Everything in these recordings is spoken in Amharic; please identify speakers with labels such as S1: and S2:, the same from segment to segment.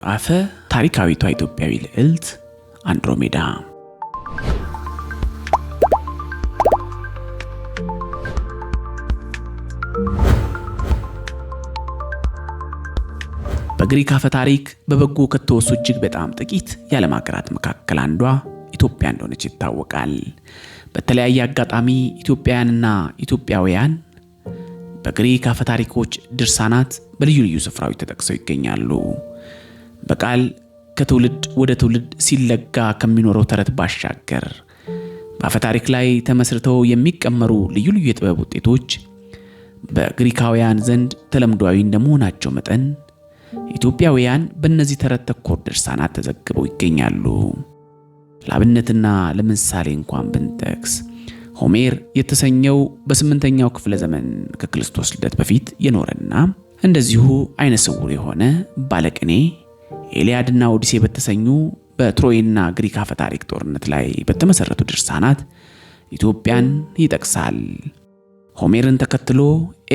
S1: አፈ ታሪካዊቷ ኢትዮጵያዊ ልዕልት አንድሮሜዳ። በግሪክ አፈ ታሪክ በበጎ ከተወሱ እጅግ በጣም ጥቂት የዓለም ሀገራት መካከል አንዷ ኢትዮጵያ እንደሆነች ይታወቃል። በተለያየ አጋጣሚ ኢትዮጵያውያንና ኢትዮጵያውያን በግሪክ አፈ ታሪኮች ድርሳናት በልዩ ልዩ ስፍራዎች ተጠቅሰው ይገኛሉ። በቃል ከትውልድ ወደ ትውልድ ሲለጋ ከሚኖረው ተረት ባሻገር በአፈ ታሪክ ላይ ተመስርተው የሚቀመሩ ልዩ ልዩ የጥበብ ውጤቶች በግሪካውያን ዘንድ ተለምዷዊ እንደመሆናቸው መጠን ኢትዮጵያውያን በእነዚህ ተረት ተኮር ድርሳናት ተዘግበው ይገኛሉ። ለአብነትና ለምሳሌ እንኳን ብንጠቅስ ሆሜር የተሰኘው በ8ኛው ክፍለ ዘመን ከክርስቶስ ልደት በፊት የኖረና እንደዚሁ አይነ ስውር የሆነ ባለቅኔ ኤልያድና ኦዲሴ በተሰኙ በትሮይና ግሪክ አፈ ታሪክ ጦርነት ላይ በተመሰረቱ ድርሳናት ኢትዮጵያን ይጠቅሳል። ሆሜርን ተከትሎ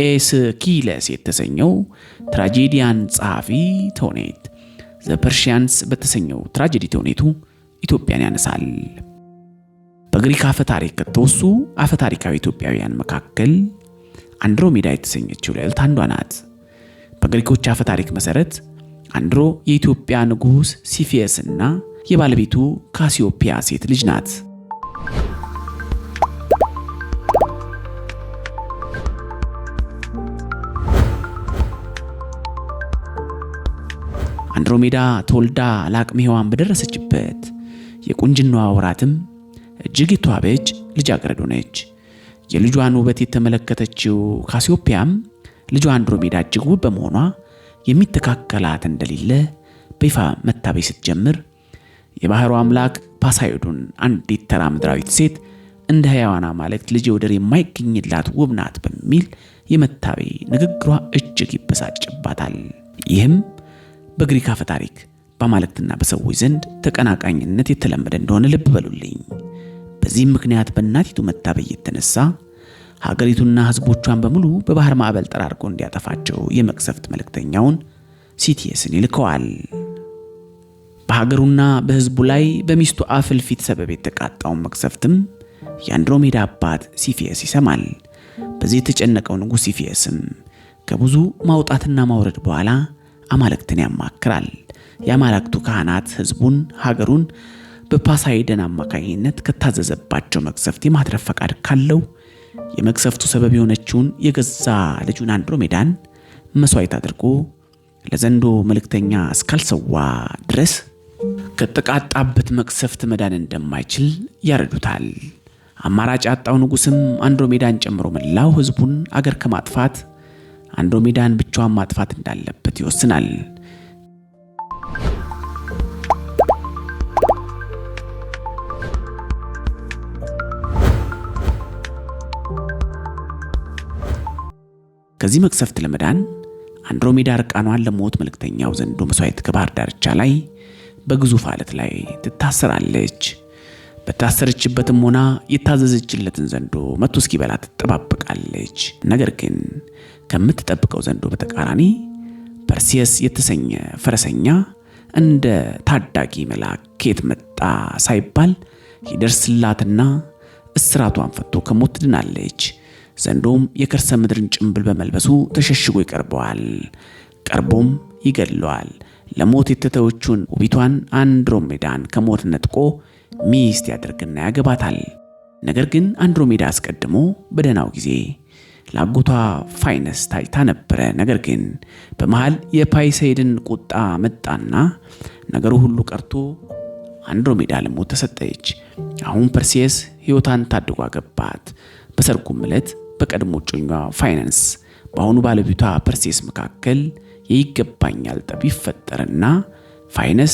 S1: ኤስኪለስ የተሰኘው ትራጄዲያን ጸሐፊ ተውኔት ዘ ፐርሺያንስ በተሰኘው ትራጀዲ ተውኔቱ ኢትዮጵያን ያነሳል። በግሪክ አፈ ታሪክ ከተወሱ አፈ ታሪካዊ ኢትዮጵያውያን መካከል አንድሮሜዳ የተሰኘችው ልዕልት አንዷ ናት። በግሪኮች አፈ ታሪክ መሰረት አንድሮ የኢትዮጵያ ንጉስ ሲፊየስና የባለቤቱ ካሲዮፒያ ሴት ልጅ ናት። አንድሮሜዳ ተወልዳ ለአቅመ ሔዋን በደረሰችበት የቁንጅናዋ ወራትም እጅግ የተዋበች ልጃገረድ ሆነች። የልጇን ውበት የተመለከተችው ካሲዮፒያም ልጇ አንድሮሜዳ እጅግ ውብ በመሆኗ የሚተካከላት እንደሌለ በይፋ መታበይ ስትጀምር የባህሩ አምላክ ፓሳይዶን አንዲት ተራ ምድራዊት ሴት እንደ ሕያዋን አማልክት ልጅ ወደር የማይገኝላት ውብ ናት በሚል የመታበይ ንግግሯ እጅግ ይበሳጭባታል። ይህም በግሪክ አፈ ታሪክ በአማልክትና በሰዎች ዘንድ ተቀናቃኝነት የተለመደ እንደሆነ ልብ በሉልኝ። በዚህም ምክንያት በእናቲቱ መታበይ የተነሳ ሀገሪቱና ሕዝቦቿን በሙሉ በባህር ማዕበል ጠራርጎ እንዲያጠፋቸው የመቅሰፍት መልእክተኛውን ሲቲየስን ይልከዋል። በሀገሩና በሕዝቡ ላይ በሚስቱ አፍልፊት ሰበብ የተቃጣውን መቅሰፍትም የአንድሮሜዳ አባት ሲፊየስ ይሰማል። በዚህ የተጨነቀው ንጉሥ ሲፊየስም ከብዙ ማውጣትና ማውረድ በኋላ አማልክትን ያማክራል። የአማልክቱ ካህናት ሕዝቡን ሀገሩን በፓሳይደን አማካኝነት ከታዘዘባቸው መቅሰፍት የማትረፍ ፈቃድ ካለው የመቅሰፍቱ ሰበብ የሆነችውን የገዛ ልጁን አንድሮሜዳን መስዋዕት አድርጎ ለዘንዶ መልእክተኛ እስካልሰዋ ድረስ ከተቃጣበት መቅሰፍት መዳን እንደማይችል ያረዱታል። አማራጭ ያጣው ንጉስም አንድሮሜዳን ጨምሮ መላው ሕዝቡን አገር ከማጥፋት አንድሮሜዳን ብቻዋን ማጥፋት እንዳለበት ይወስናል። ከዚህ መቅሰፍት ለመዳን አንድሮሜዳ እርቃኗን ለሞት መልእክተኛው ዘንዶ መስዋዕት ከባህር ዳርቻ ላይ በግዙፍ አለት ላይ ትታሰራለች። በታሰረችበትም ሆና የታዘዘችለትን ዘንዶ መጥቶ እስኪበላ ትጠባበቃለች። ነገር ግን ከምትጠብቀው ዘንዶ በተቃራኒ ፐርሲየስ የተሰኘ ፈረሰኛ እንደ ታዳጊ መልአክ ከየት መጣ ሳይባል ይደርስላትና እስራቷን ፈቶ ከሞት ትድናለች። ዘንዶም የከርሰ ምድርን ጭምብል በመልበሱ ተሸሽጎ ይቀርበዋል። ቀርቦም ይገድለዋል። ለሞት የተተወችውን ውቢቷን አንድሮሜዳን ከሞት ነጥቆ ሚስት ያደርግና ያገባታል። ነገር ግን አንድሮሜዳ አስቀድሞ በደህናው ጊዜ ለአጎቷ ፋይነስ ታጭታ ነበረ። ነገር ግን በመሃል የፓይሳይድን ቁጣ መጣና ነገሩ ሁሉ ቀርቶ አንድሮሜዳ ለሞት ተሰጠች። አሁን ፐርሲየስ ሕይወቷን ታድጎ አገባት። በሰርጉም ዕለት በቀድሞ እጮኛዋ ፋይናንስ በአሁኑ ባለቤቷ ፐርሲየስ መካከል የይገባኛል ጠብ ይፈጠርና ፋይነስ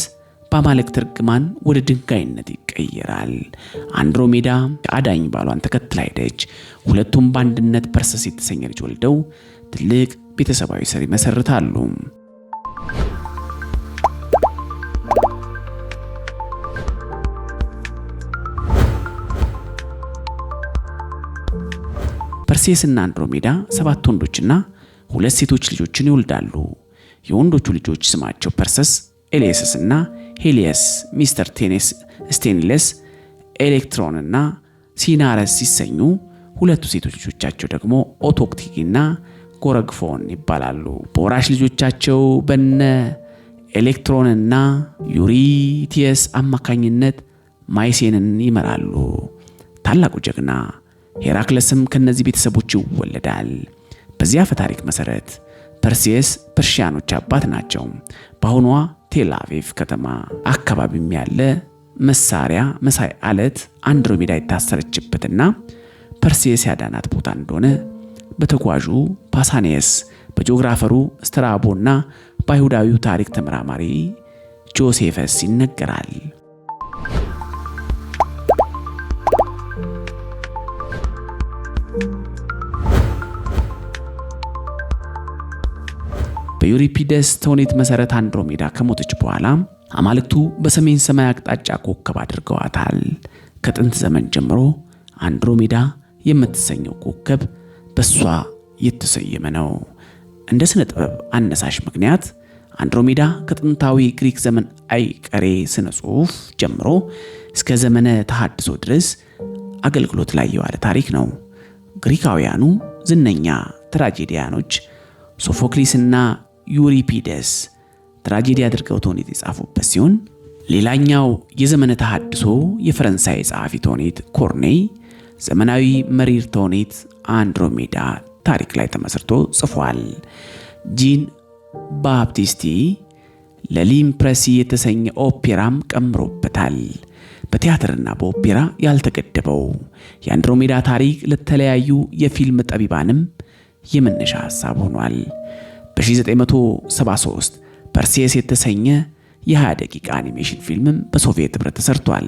S1: በአማልክት እርግማን ወደ ድንጋይነት ይቀየራል። አንድሮሜዳ አዳኝ ባሏን ተከትላ ሄደች። ሁለቱም በአንድነት ፐርሰስ የተሰኘ ልጅ ወልደው ትልቅ ቤተሰባዊ ስር ይመሰርታሉ። ፐርሴስና አንድሮሜዳ 7 ወንዶችና 2 ሴቶች ልጆችን ይወልዳሉ። የወንዶቹ ልጆች ስማቸው ፐርሰስ፣ ኤሌስስ እና ሄሊየስ፣ ሚስተር ቴኔስ ስቴንለስ፣ ኤሌክትሮን እና ሲናረስ ሲሰኙ ሁለቱ ሴቶች ልጆቻቸው ደግሞ ኦቶክቲና ጎረግፎን ይባላሉ። በወራሽ ልጆቻቸው በነ ኤሌክትሮንና ዩሪቲየስ አማካኝነት ማይሴንን ይመራሉ። ታላቁ ጀግና ሄራክለስም ከነዚህ ቤተሰቦች ይወለዳል። በዚያ አፈ ታሪክ መሰረት ፐርሴስ ፐርሺያኖች አባት ናቸው። በአሁኗ ቴል አቪቭ ከተማ አካባቢም ያለ መሳሪያ መሳይ አለት አንድሮሜዳ የታሰረችበትና ፐርሴስ ያዳናት ቦታ እንደሆነ በተጓዡ ፓሳኒየስ፣ በጂኦግራፈሩ ስትራቦና በአይሁዳዊው ታሪክ ተመራማሪ ጆሴፈስ ይነገራል። በዩሪፒደስ ተውኔት መሰረት አንድሮሜዳ ከሞተች በኋላ አማልክቱ በሰሜን ሰማይ አቅጣጫ ኮከብ አድርገዋታል። ከጥንት ዘመን ጀምሮ አንድሮሜዳ የምትሰኘው ኮከብ በሷ የተሰየመ ነው። እንደ ስነ ጥበብ አነሳሽ ምክንያት አንድሮሜዳ ከጥንታዊ ግሪክ ዘመን አይቀሬ ስነ ጽሑፍ ጀምሮ እስከ ዘመነ ተሐድሶ ድረስ አገልግሎት ላይ የዋለ ታሪክ ነው። ግሪካውያኑ ዝነኛ ትራጀዲያኖች ሶፎክሊስና ዩሪፒደስ ትራጀዲ አድርገው ተውኔት የጻፉበት ሲሆን ሌላኛው የዘመነ ተሐድሶ የፈረንሳይ ጸሐፊ ተውኔት ኮርኔይ ዘመናዊ መሪር ተውኔት አንድሮሜዳ ታሪክ ላይ ተመስርቶ ጽፏል። ጂን ባፕቲስቲ ለሊምፕረሲ የተሰኘ ኦፔራም ቀምሮበታል። በቲያትርና በኦፔራ ያልተገደበው የአንድሮሜዳ ታሪክ ለተለያዩ የፊልም ጠቢባንም የመነሻ ሐሳብ ሆኗል። በ1973 ፐርሴስ የተሰኘ የ20 ደቂቃ አኒሜሽን ፊልምም በሶቪየት ህብረት ተሰርቷል።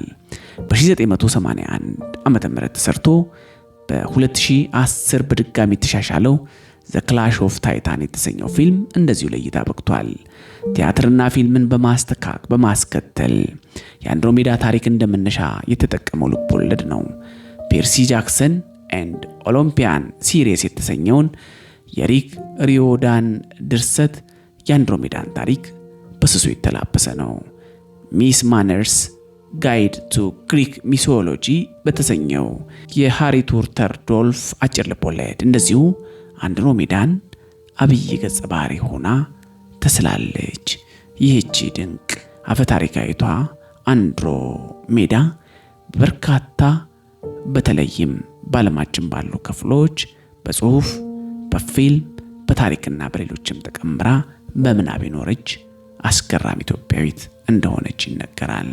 S1: በ1981 ዓመተ ምህረት ተሰርቶ በ2010 በድጋሚ የተሻሻለው ዘ ክላሽ ኦፍ ታይታን የተሰኘው ፊልም እንደዚሁ ለእይታ በቅቷል። ቲያትርና ፊልምን በማስከተል የአንድሮሜዳ ታሪክ እንደመነሻ የተጠቀመው ልቦለድ ነው። ፔርሲ ጃክሰን ኤንድ ኦሎምፒያን ሲሪስ የተሰኘውን የሪክ ሪዮዳን ድርሰት የአንድሮሜዳን ታሪክ በስሱ የተላበሰ ነው። ሚስ ማነርስ ጋይድ ቱ ግሪክ ሚቶሎጂ በተሰኘው የሃሪ ቱርተር ዶልፍ አጭር ልቦለድ እንደዚሁ አንድሮሜዳን አብይ ገጸ ባህሪ ሆና ተስላለች። ይህቺ ድንቅ አፈታሪካዊቷ አንድሮሜዳ በርካታ በተለይም በዓለማችን ባሉ ክፍሎች በጽሁፍ፣ በፊልም፣ በታሪክና በሌሎችም ተቀምራ በምናብ የኖረች አስገራሚ ኢትዮጵያዊት እንደሆነች ይነገራል።